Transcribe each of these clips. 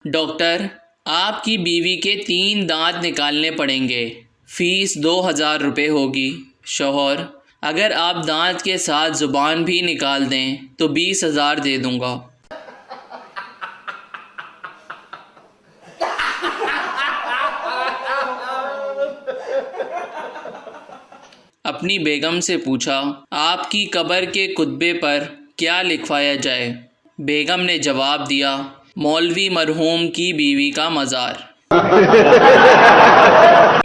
Doctor, آپ کی بیوی کے 3 دانت نکالنے پڑیں گے، فیس 2000 روپے ہوگی۔ شوہر: اگر آپ دانت کے ساتھ زبان بھی نکال دیں تو 20,000 دے دوں گا۔ اپنی بیگم سے پوچھا، آپ کی قبر کے کتبے پر کیا لکھوایا جائے؟ بیگم نے جواب دیا، مولوی مرحوم کی بیوی کا مزار۔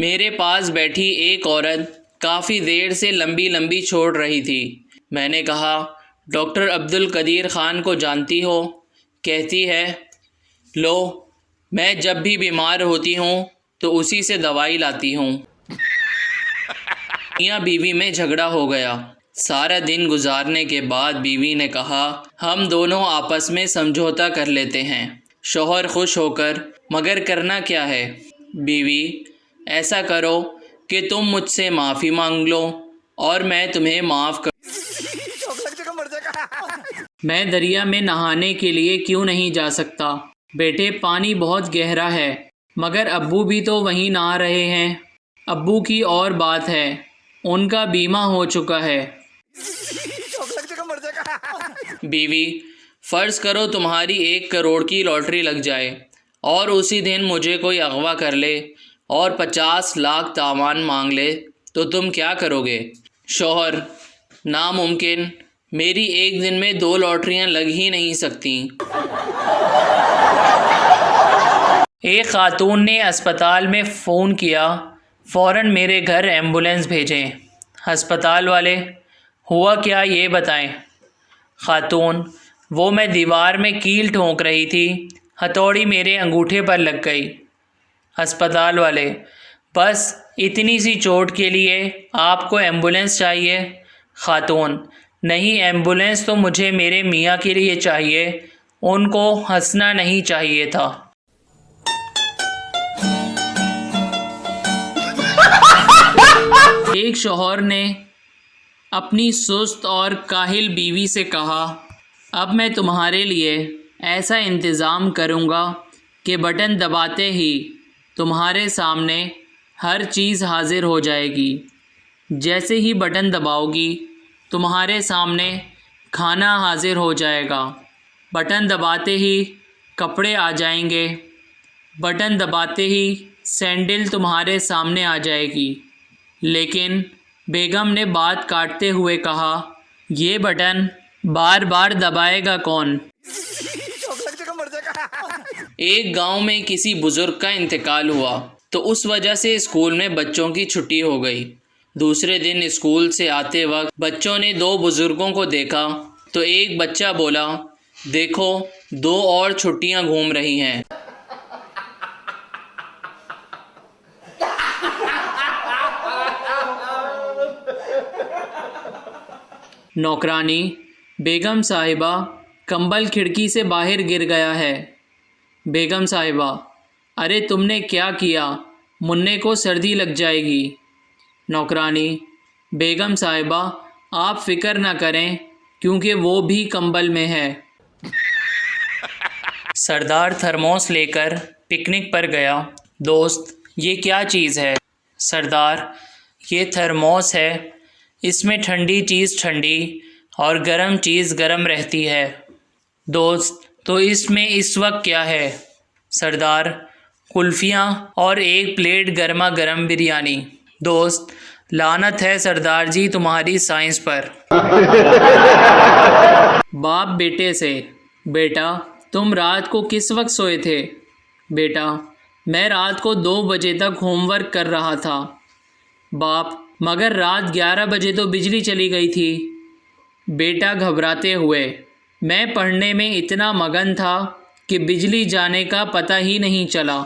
میرے پاس بیٹھی ایک عورت کافی دیر سے لمبی لمبی چھوڑ رہی تھی۔ میں نے کہا، ڈاکٹر عبدالقدیر خان کو جانتی ہو؟ کہتی ہے، لو، میں جب بھی بیمار ہوتی ہوں تو اسی سے دوائی لاتی ہوں۔ میاں بیوی میں جھگڑا ہو گیا۔ سارا دن گزارنے کے بعد بیوی نے کہا، ہم دونوں آپس میں سمجھوتا کر لیتے ہیں۔ شوہر خوش ہو کر، مگر کرنا کیا ہے؟ بیوی: ایسا کرو کہ تم مجھ سے معافی مانگ لو اور میں تمہیں معاف کر۔ میں دریا میں نہانے کے لیے کیوں نہیں جا سکتا؟ بیٹے، پانی بہت گہرا ہے، مگر ابو بھی تو وہیں نہا رہے ہیں۔ ابو کی اور بات ہے، ان کا بیمہ ہو چکا ہے۔ بیوی: فرض کرو تمہاری 1 کروڑ کی لاٹری لگ جائے اور اسی دن مجھے کوئی اغوا کر لے اور 50 لاکھ تاوان مانگ لے تو تم کیا کرو گے؟ شوہر: ناممکن، میری ایک دن میں 2 لاٹریاں لگ ہی نہیں سکتیں۔ ایک خاتون نے اسپتال میں فون کیا، فوراً میرے گھر ایمبولینس بھیجیں۔ ہسپتال والے: ہوا کیا یہ بتائیں۔ خاتون: وہ میں دیوار میں کیل ٹھونک رہی تھی، ہتھوڑی میرے انگوٹھے پر لگ گئی۔ ہسپتال والے: بس اتنی سی چوٹ کے لیے آپ کو ایمبولینس چاہیے؟ خاتون: نہیں، ایمبولینس تو مجھے میرے میاں کے لیے چاہیے، ان کو ہنسنا نہیں چاہیے تھا۔ ایک شوہر نے اپنی سست اور کاہل بیوی سے کہا، اب میں تمہارے لیے ایسا انتظام کروں گا کہ بٹن دباتے ہی تمہارے سامنے ہر چیز حاضر ہو جائے گی۔ جیسے ہی بٹن دباؤ گی تمہارے سامنے کھانا حاضر ہو جائے گا، بٹن دباتے ہی کپڑے آ جائیں گے، بٹن دباتے ہی سینڈل تمہارے سامنے آ جائے گی۔ لیکن بیگم نے بات کاٹتے ہوئے کہا، یہ بٹن بار بار دبائے گا کون؟ ایک گاؤں میں کسی بزرگ کا انتقال ہوا تو اس وجہ سے اسکول میں بچوں کی چھٹی ہو گئی۔ دوسرے دن اسکول سے آتے وقت بچوں نے 2 بزرگوں کو دیکھا تو ایک بچہ بولا، دیکھو 2 اور چھٹیاں گھوم رہی ہیں۔ نوکرانی: بیگم صاحبہ، کمبل کھڑکی سے باہر گر گیا ہے۔ بیگم صاحبہ: ارے تم نے کیا کیا؟ منع کو سردی لگ جائے گی۔ نوکرانی: بیگم صاحبہ، آپ فکر نہ کریں کیونکہ وہ بھی کمبل میں ہے۔ سردار تھرموس لے کر پکنک پر گیا۔ دوست، یہ کیا چیز ہے؟ سردار: یہ تھرموس ہے، اس میں ٹھنڈی چیز ٹھنڈی اور گرم چیز گرم رہتی ہے۔ دوست: تو اس میں اس وقت کیا ہے؟ سردار: کلفیاں اور 1 پلیٹ گرما گرم بریانی۔ دوست: لعنت ہے سردار جی تمہاری سائنس پر۔ باپ بیٹے سے، بیٹا تم رات کو کس وقت سوئے تھے؟ بیٹا: میں رات کو 2 بجے تک ہوم ورک کر رہا تھا۔ باپ: مگر رات 11 بجے تو بجلی چلی گئی تھی۔ بیٹا گھبراتے ہوئے: میں پڑھنے میں اتنا مگن تھا کہ بجلی جانے کا پتہ ہی نہیں چلا۔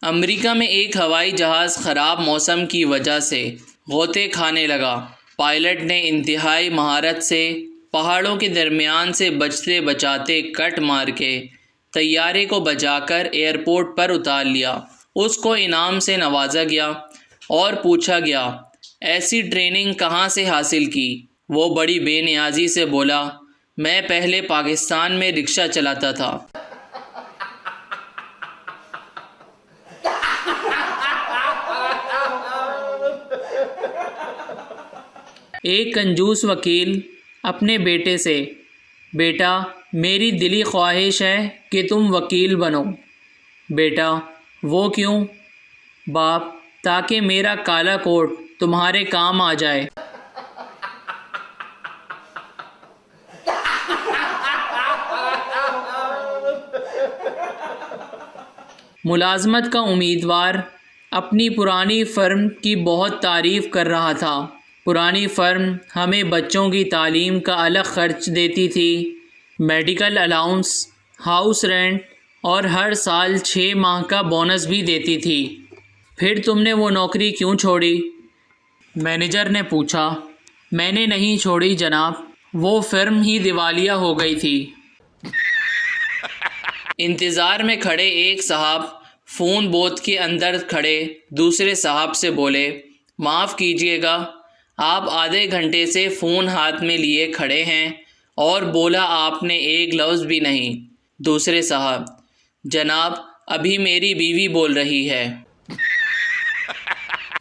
امریکہ میں ایک ہوائی جہاز خراب موسم کی وجہ سے غوطے کھانے لگا۔ پائلٹ نے انتہائی مہارت سے پہاڑوں کے درمیان سے بچتے بچاتے کٹ مار کے طیارے کو بچا کر ایئرپورٹ پر اتار لیا۔ اس کو انعام سے نوازا گیا اور پوچھا گیا، ایسی ٹریننگ کہاں سے حاصل کی؟ وہ بڑی بے نیازی سے بولا، میں پہلے پاکستان میں رکشہ چلاتا تھا۔ ایک کنجوس وکیل اپنے بیٹے سے، بیٹا میری دلی خواہش ہے کہ تم وکیل بنو۔ بیٹا وہ کیوں؟ باپ تاکہ میرا کالا کوٹ تمہارے کام آ جائے۔ ملازمت کا امیدوار اپنی پرانی فرم کی بہت تعریف کر رہا تھا۔ پرانی فرم ہمیں بچوں کی تعلیم کا الگ خرچ دیتی تھی، میڈیکل الاؤنس، ہاؤس رینٹ اور ہر سال 6 ماہ کا بونس بھی دیتی تھی۔ پھر تم نے وہ نوکری کیوں چھوڑی؟ مینیجر نے پوچھا۔ میں نے نہیں چھوڑی جناب، وہ فرم ہی دیوالیہ ہو گئی تھی۔ انتظار میں کھڑے ایک صاحب فون بوتھ کے اندر کھڑے دوسرے صاحب سے بولے، معاف کیجیے گا، آپ آدھے گھنٹے سے فون ہاتھ میں لیے کھڑے ہیں اور بولا آپ نے ایک لفظ بھی نہیں۔ دوسرے صاحب، جناب ابھی میری بیوی بول رہی ہے۔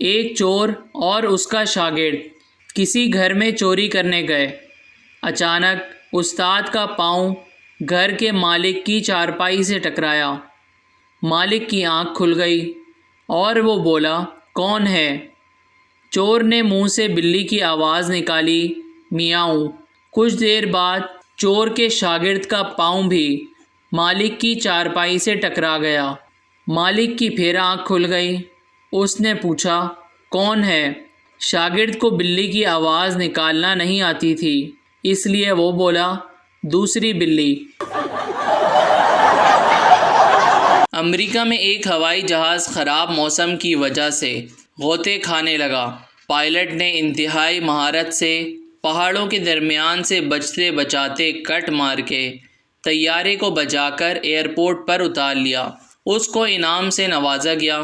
ایک چور اور اس کا شاگرد کسی گھر میں چوری کرنے گئے۔ اچانک استاد کا پاؤں گھر کے مالک کی چارپائی سے ٹکرایا۔ مالک کی آنکھ کھل گئی اور وہ بولا، کون ہے؟ چور نے منہ سے بلی کی آواز نکالی، میاؤں۔ کچھ دیر بعد چور کے شاگرد کا پاؤں بھی مالک کی چارپائی سے ٹکرا گیا۔ مالک کی پھر آنکھ کھل گئی۔ اس نے پوچھا، کون ہے؟ شاگرد کو بلی کی آواز نکالنا نہیں آتی تھی، اس لیے وہ بولا، دوسری بلی۔ امریکہ میں ایک ہوائی جہاز خراب موسم کی وجہ سے غوطے کھانے لگا۔ پائلٹ نے انتہائی مہارت سے پہاڑوں کے درمیان سے بچتے بچاتے کٹ مار کے طیارے کو بچا کر ایئرپورٹ پر اتار لیا۔ اس کو انعام سے نوازا گیا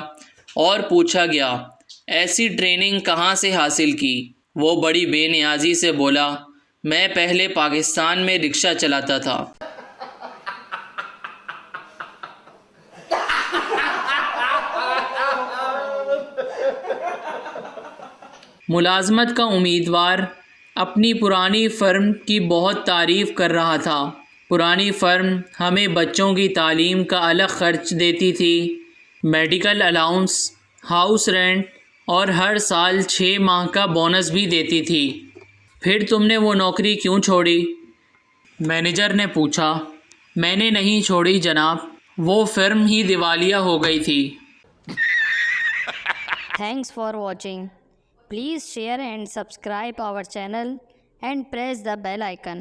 اور پوچھا گیا، ایسی ٹریننگ کہاں سے حاصل کی؟ وہ بڑی بے نیازی سے بولا، میں پہلے پاکستان میں رکشہ چلاتا تھا۔ ملازمت کا امیدوار اپنی پرانی فرم کی بہت تعریف کر رہا تھا۔ پرانی فرم ہمیں بچوں کی تعلیم کا الگ خرچ دیتی تھی، میڈیکل الاؤنس، ہاؤس رینٹ اور ہر سال 6 ماہ کا بونس بھی دیتی تھی۔ پھر تم نے وہ نوکری کیوں چھوڑی؟ مینیجر نے پوچھا۔ میں نے نہیں چھوڑی جناب، وہ فرم ہی دیوالیہ ہو گئی تھی۔ Thanks for watching. Please share and subscribe our channel and press the bell icon.